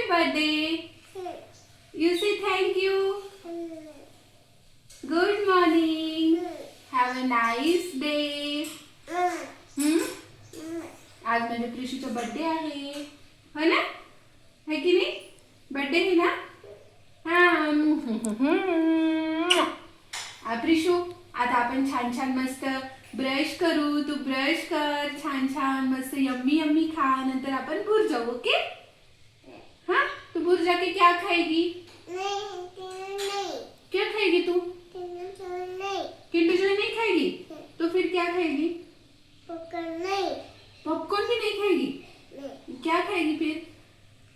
birthday. You say thank you. Good morning. Have a nice day. आज माझ्या प्रिशूचा birthday आहे, हो ना? है की नाही? बर्थडे आहे ना? हा प्रिशू, आता आपण छान छान मस्त ब्रश करू. तू ब्रश कर, छान छान मस्त यम्मी यम्मी खा. नंतर आपण भूर जाऊ. ओके? हाँ, तू भूर जाके क्या खाएगी? क्या खाएगी तू? किंडर जॉय नहीं खाएगी? तो फिर क्या खाएगी? पॉपकॉर्न भी नहीं खाएगी? क्या खाएगी फिर?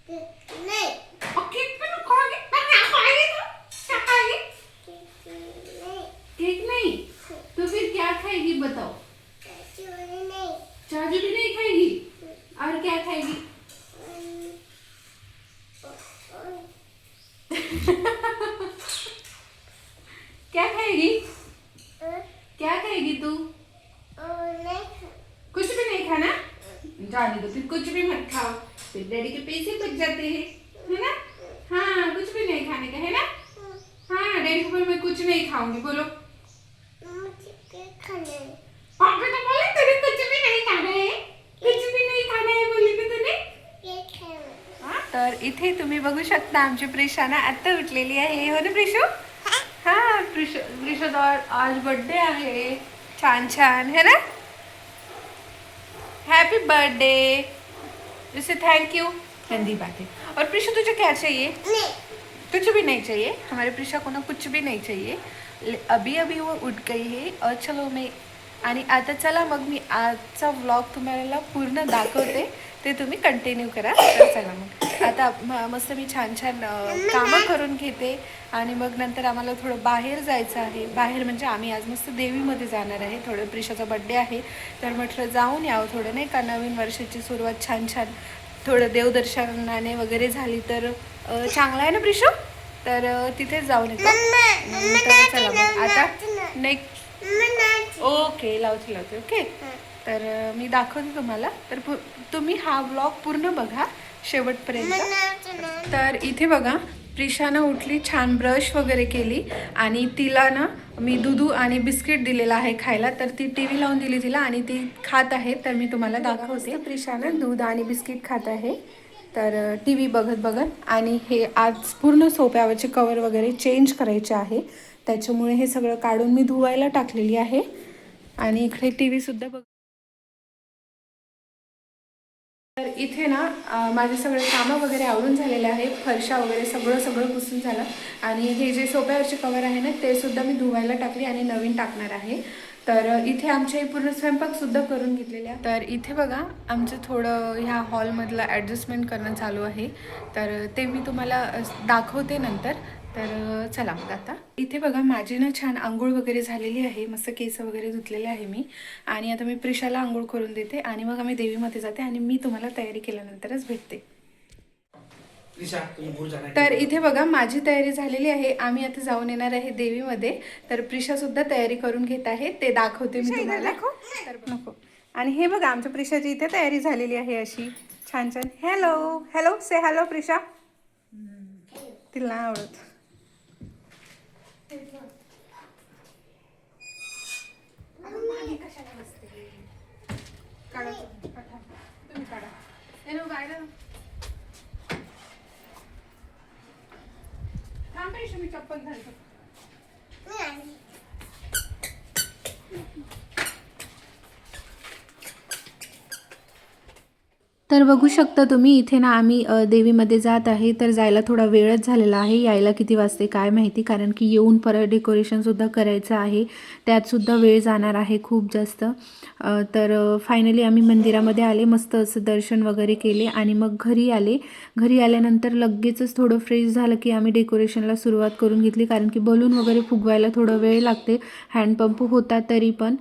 केक भी नहीं खाएगी? क्या खाएगी? केक नहीं? तो फिर क्या खाएगी बताओ? चाजू भी नहीं खाएगी? और क्या खाएगी? क्या खाएगी? क्या खाएगी तू? कुछ भी नहीं खाना? जाने दो, फिर कुछ भी मत खाओ, फिर डैडी के पैसे बच जाते हैं, है ना? हाँ, कुछ भी नहीं खाने का है ना? हाँ, डैडी को बोलो मैं कुछ नहीं खाऊंगी. बोलो पापा तो बोले तूने कुछ भी नहीं खाना है, कुछ भी नहीं खाना है बोली ना तूने. तर इथे तुम्ही बघू शकता आमची प्रिशाना आता उठलेली आहे, हो ना प्रिशू? हाँ, प्रिशू आज बर्थडे आहे. छान छान है ना? Happy birthday. इसे थैंक यू. गंदी बात है. और प्रिशू तुझे क्या चाहिए? कुछ भी नहीं चाहिए. हमारे प्रिशा को ना कुछ भी नहीं चाहिए. अभी अभी वो उठ गई है. और चलो मैं आणि आता चला मग मी आजचा व्लॉग तुम्हाला पूर्ण दाखवते, ते तुम्ही कंटिन्यू करा. तर चला मग आता मस्त मी छान छान कामं करून घेते आणि मग नंतर आम्हाला थोडं बाहेर जायचं आहे. बाहेर म्हणजे आम्ही आज मस्त देवीमध्ये जाणार आहे. थोडं प्रिशाचा बड्डे आहे तर म्हटलं जाऊन यावं थोडं, नाही का? नवीन वर्षाची सुरुवात छान छान थोडं देवदर्शनाने वगैरे झाली तर चांगलं आहे ना प्रिशू? तर तिथेच जाऊन येतो. तर चला मग आता नेक्स्ट. ओके, लावते. ओके, तर मी दाखवते तुम्हाला. तर तुम्ही हा व्लॉग पूर्ण बघा शेवटपर्यंत. तर इथे बघा प्रिशाना उठली, छान ब्रश वगैरे केली आणि तिला ना मी दूध आणि बिस्किट दिलेलं आहे खायला. तर ती टी व्ही लावून दिली तिला आणि ती खात आहे. तर मी तुम्हाला दाखवते. प्रिशाना दूध आणि बिस्किट खात आहे. तर टी व्ही बघत आणि हे आज पूर्ण सोफ्यावरचे कवर वगैरे चेंज करायचे आहे. त्याच्यामुळे हे सगळं काढून मी धुवायला टाकलेली आहे. आणि इकडे टी व्हीसुद्धा बघ. तर इथे ना माझे सगळे कामं वगैरे आवरून झालेले आहे. फरशा वगैरे सगळं पुसून झालं. आणि हे जे सोफ्यावरचे कवर आहे ना ते सुद्धा मी धुवायला टाकले आणि नवीन टाकणार आहे. तर इथे आमच्या पूर्ण स्वयंपाकसुद्धा करून घेतलेले आहे. तर इथे बघा आमचं थोडं ह्या हॉलमधलं ॲडजस्टमेंट करणं चालू आहे. तर ते मी तुम्हाला दाखवते नंतर. तर चला मग आता इथे बघा माझी ना छान आंघोळ वगैरे झालेली आहे. मस्त केस वगैरे धुतलेले आहे मी. आणि आता मी प्रिशाला आंघोळ करून देते आणि मग आम्ही देवीमध्ये जाते आणि मी तुम्हाला तयारी केल्यानंतरच भेटते. तर इथे बघा माझी तयारी झालेली आहे. आम्ही आता जाऊन येणार आहे देवीमध्ये. तर प्रिशासुद्धा तयारी करून घेत आहे, ते दाखवते मी तुम्हाला. तर नको. आणि हे बघा आमच्या प्रिशाची इथे तयारी झालेली आहे अशी छान छान. हॅलो से हॅलो प्रिशा. तिला नाही आवडत. मी चप्पल घालतो. तर बघू शकता तुम्ही इथे ना आम्ही देवीमध्ये जात आहे. तर जायला थोडा वेळच झालेला आहे. यायला किती वाजते काय माहिती, कारण की येऊन परत डेकोरेशनसुद्धा करायचं आहे. त्यातसुद्धा वेळ जाणार आहे खूप जास्त. तर फायनली आम्ही मंदिरामध्ये आले, मस्त असं दर्शन वगैरे केले आणि मग घरी आले. घरी आल्यानंतर लगेचच थोडं फ्रेश झालं की आम्ही डेकोरेशनला सुरुवात करून घेतली, कारण की बलून वगैरे फुगवायला थोडं वेळ लागते. हँडपंप होता तरी पण.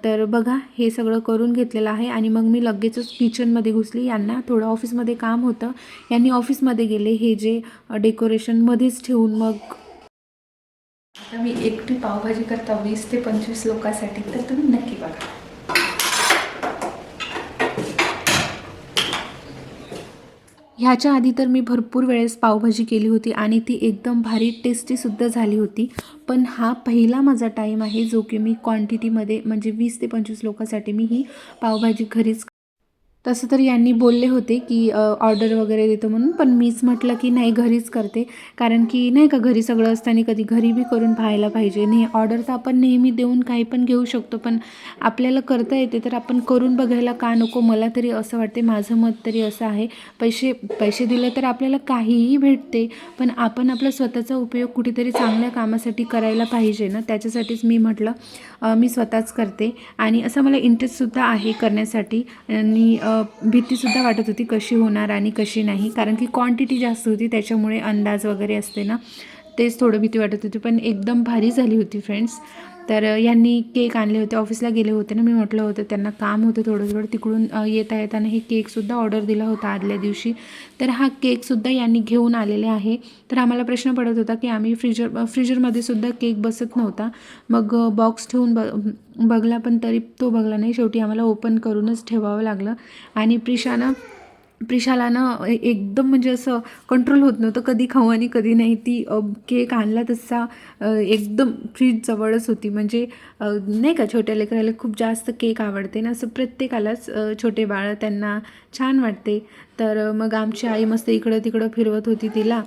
तर बघा हे सगळं करून घेतलेलं आहे आणि मग मी लगेचच किचनमध्ये घुसली. यांना थोडं ऑफिसमध्ये काम होतं, यांनी ऑफिसमध्ये गेले हे जे डेकोरेशनमध्येच ठेवून. मग आता मी एकटी पावभाजी करता 20 ते 25 लोकांसाठी. तर तुम्ही नक्की बघा. ह्याच्या आधी तर मी भरपूर वेळेस पावभाजी केली होती आणि ती एकदम भारी टेस्टीसुद्धा झाली होती. पण हा पहिला माझा टाईम आहे जो की मी क्वांटिटीमध्ये म्हणजे 20 ते 25 लोकांसाठी मी ही पावभाजी घरीच. तसं तर यांनी बोलले होते की ऑर्डर वगैरे देतो म्हणून, पण मीच म्हटलं की नाही घरीच करते. कारण की नाही का घरी सगळं असताना कधी घरी बी करून पाहायला पाहिजे. नाही ऑर्डर तर आपण नेहमी देऊन काही पण घेऊ शकतो, पण आपल्याला करता येते तर आपण करून बघायला का नको. मला तरी असं वाटते, माझं मत तरी असं आहे. पैसे पैसे दिले तर आपल्याला काहीही भेटते, पण आपण आपला स्वतःचा उपयोग कुठेतरी चांगल्या कामासाठी करायला पाहिजे ना. त्याच्यासाठीच मी म्हटलं मी स्वतःच करते आणि असं मला इंटरेस्टसुद्धा आहे करण्यासाठी. आणि भीतीसुद्धा वाटत होती कशी होणार आणि कशी नाही, कारण की क्वांटिटी जास्त होती त्याच्यामुळे अंदाज वगैरे असते ना, तेच थोडं भीती वाटत होती. पण एकदम भारी झाली होती फ्रेंड्स. तर यांनी केक आणले होते, ऑफिसला गेले होते ना, मी म्हटलं होतं त्यांना काम होतं थोडं तिकडून येता येताना हे केकसुद्धा ऑर्डर दिला होता आदल्या दिवशी. तर हा केकसुद्धा यांनी घेऊन आलेले आहे. तर आम्हाला प्रश्न पडत होता की आम्ही फ्रीजरमध्ये सुद्धा केक बसत नव्हता. मग बॉक्स ठेवून बघला, पण तरी तो बघला नाही. शेवटी आम्हाला ओपन करूनच ठेवावं लागलं. आणि प्रिशाला ना एकदम म्हणजे असं कंट्रोल होत नव्हतं, कधी खाऊ आणि कधी नाही. ती केक आणला तसा एकदम फ्रीज जवळच होती. म्हणजे नाही का छोट्या लेकराला खूप जास्त केक आवडते ना, असं प्रत्येकालाच छोटे बाळ त्यांना छान वाटते. तर मग आमची आई मस्त इकडं तिकडं फिरवत होती तिला.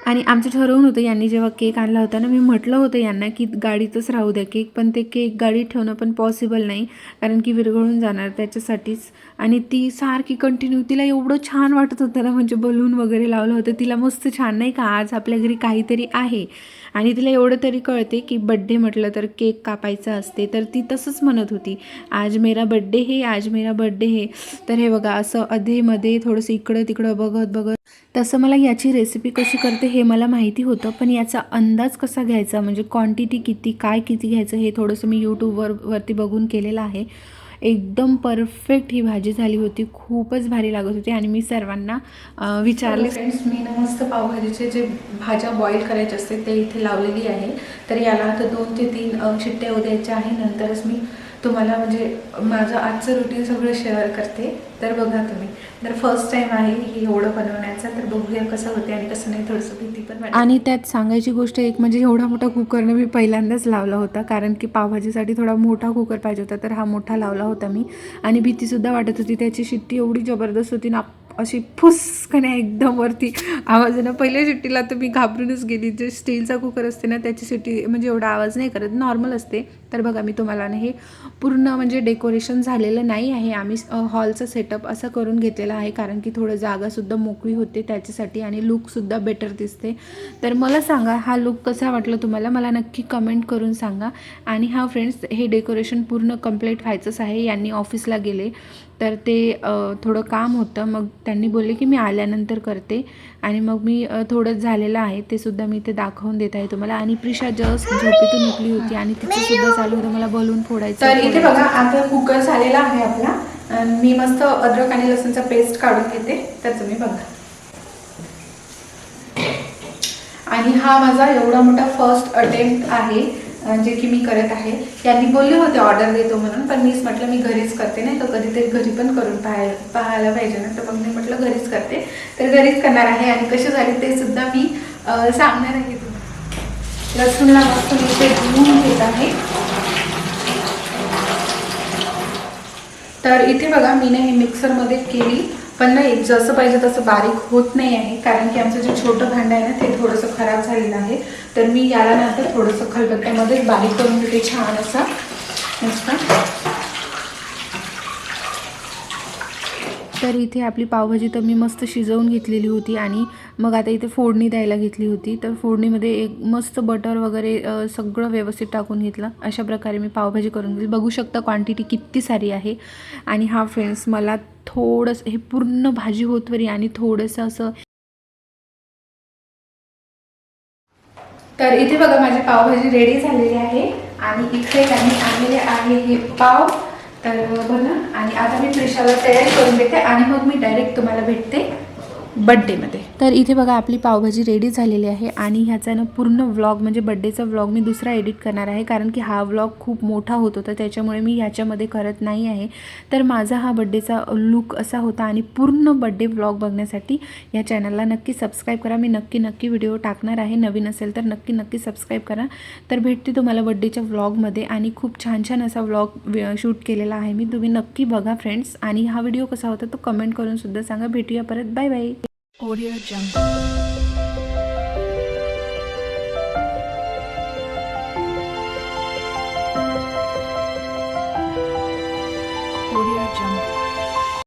आणि आमचं ठरवून होतं, यांनी जेव्हा केक आणला होता ना, मी म्हटलं होतं यांना की गाडीतच राहू द्या केक, पण ते केक गाडीत ठेवणं पण पॉसिबल नाही, कारण की विरघळून जाणार त्याच्यासाठीच. आणि ती सारखी कंटिन्यू, तिला एवढं छान वाटत होतं ना, म्हणजे बलून वगैरे लावलं होतं तिला मस्त छान, नाही का आज आपल्या घरी काहीतरी आहे. आणि तिला एवढं तरी कळते की बड्डे म्हटलं तर केक कापायचा असते, तर ती तसंच म्हणत होती, आज मेरा बड्डे है, आज मेरा बड्डे है. तर हे बघा असं अधेमध्ये थोडंसं इकडं तिकडं बघत बघत. तसं मला याची रेसिपी कशी करते हे मला माहिती होतं, पण याचा अंदाज कसा घ्यायचा, म्हणजे क्वांटिटी किती किती घ्यायचं हे थोडंसं मी यूट्यूबवरती बघून केलेलं आहे. एकदम परफेक्ट ही भाजी झाली होती, खूपच भारी लागत होती. आणि मी सर्वांना विचारले. फ्रेंड्स, मी ना मस्त पावभाजीचे जे भाज्या बॉईल करायचे असते ते इथे लावलेली आहे. तर याला आता 2 ते 3 शिट्ट्या होऊ द्यायच्या आहे, नंतरच मी तुम्हाला म्हणजे माझं आजचं रुटीन सगळं शेअर करते. तर बघा तुम्ही, तर फर्स्ट टाईम आहे हे एवढं बनवण्याचा, तर बघूया कसं होते आणि कसं नाही. थोडंसं भीती पण वाटते. आणि त्यात सांगायची गोष्ट एक म्हणजे एवढा मोठा कुकरनं मी पहिल्यांदाच लावला होता, कारण की पावभाजीसाठी थोडा मोठा कुकर पाहिजे होता, तर हा मोठा लावला होता मी. आणि भीतीसुद्धा वाटत होती, त्याची शिट्टी एवढी जबरदस्त होती ना, अशी फुसकणे एकदम वरती आवाज ना. पहिल्या शिट्टीला तर मी घाबरूनच गेली. जे स्टीलचा कुकर असते ना त्याची शिट्टी म्हणजे एवढा आवाज नाही करत, नॉर्मल असते. तर बघा मी तुम्हाला ना हे पूर्ण म्हणजे डेकोरेशन झालेलं नाही आहे, आम्ही हॉलचा सेटअप असा करून घेतलेला आहे, कारण की थोडं जागासुद्धा मोकळी होते त्याच्यासाठी आणि लुकसुद्धा बेटर दिसते. तर मला सांगा हा लुक कसा वाटला तुम्हाला, मला नक्की कमेंट करून सांगा. आणि हा फ्रेंड्स, हे डेकोरेशन पूर्ण कंप्लीट व्हायचंच आहे. यांनी ऑफिसला गेले तर ते थोडं काम होतं, मग त्यांनी बोलले की मी आल्यानंतर करते. आणि मग मी थोडं झालेलं आहे ते सुद्धा मी ते दाखवून देत आहे तुम्हाला. आणि प्रिशा जस्ट झोपेतून उठली होती आणि तिचंसुद्धा चालू होतं मला बलून फोडायचं. तर इथे बघा आता कुकर झालेला आहे आपला. मी मस्त अद्रक आणि लसूणचा पेस्ट काढून घेते, तर तुम्ही बघा. आणि हा माझा एवढा मोठा फर्स्ट अटेम्प्ट आहे जे की मी करत आहे. यांनी बोलले होते ऑर्डर देतो म्हणून, पण मीच म्हटलं मी घरीच करते, नाही तर कधीतरी घरी पण करून पाहायला पाहिजे ना, तर मग मी म्हटलं घरीच करते. तर घरीच करणार आहे आणि कसे झाले ते सुद्धा मी सांगणार आहे तुम्हाला. लसूणला मस्त मी ते धुवून घेत आहे. तर इथे बघा मी ना हे मिक्सरमध्ये केली, पण नाही जसं पाहिजे तसं बारीक होत नाही आहे, कारण की आमचं जे छोटं भांडं आहे ना ते थोडंसं खराब झालेलं आहे. तर मी याला नंतर थोडंसं खलबत्त्यामध्येच बारीक करून घेते छान असं मस्त. तर इथे आपली पावभाजी तर मी मस्त शिजवून घेतलेली होती आणि मग आता इथे फोडणी द्यायला घेतली होती. तर फोडणीमध्ये एक मस्त बटर वगैरे सगळं व्यवस्थित टाकून घेतलं. अशा प्रकारे मी पावभाजी करून घेतली. बघू शकता क्वांटिटी किती सारी आहे. आणि हा फ्रेंड्स, मला थोडंसं हे पूर्ण भाजी होतवरी आणि थोडंसं असं. तर इथे बघा माझी पावभाजी रेडी झालेली आहे आणि इथे त्यांनी आणलेले आहे हे पाव. तर बघा, आणि आता मी प्रिशाला तयारी करून देते आणि मग मी डायरेक्ट तुम्हाला भेटते. बड्डेमध्ये. तर इथे बघा आपली पावभाजी रेडी झालेली आहे आणि ह्याचा ना पूर्ण व्लॉग म्हणजे बड्डेचा व्लॉग मी दुसरा एडिट करणार आहे, कारण की हा व्लॉग खूप मोठा होत होता त्याच्यामुळे मी ह्याच्यामध्ये करत नाही आहे. तर माझा हा बड्डेचा लुक असा होता आणि पूर्ण बड्डे व्लॉग बघण्यासाठी या चॅनलला नक्की सबस्क्राईब करा. मी नक्की व्हिडिओ टाकणार आहे, नवीन असेल तर नक्की सबस्क्राईब करा. तर भेटते तुम्हाला बड्डेच्या व्लॉगमध्ये आणि खूप छान असा व्लॉग शूट केलेला आहे मी, तुम्ही नक्की बघा फ्रेंड्स. आणि हा व्हिडिओ कसा होता तो कमेंट करून सुद्धा सांगा. भेटूया परत, बाय बाय. Audio Jungle.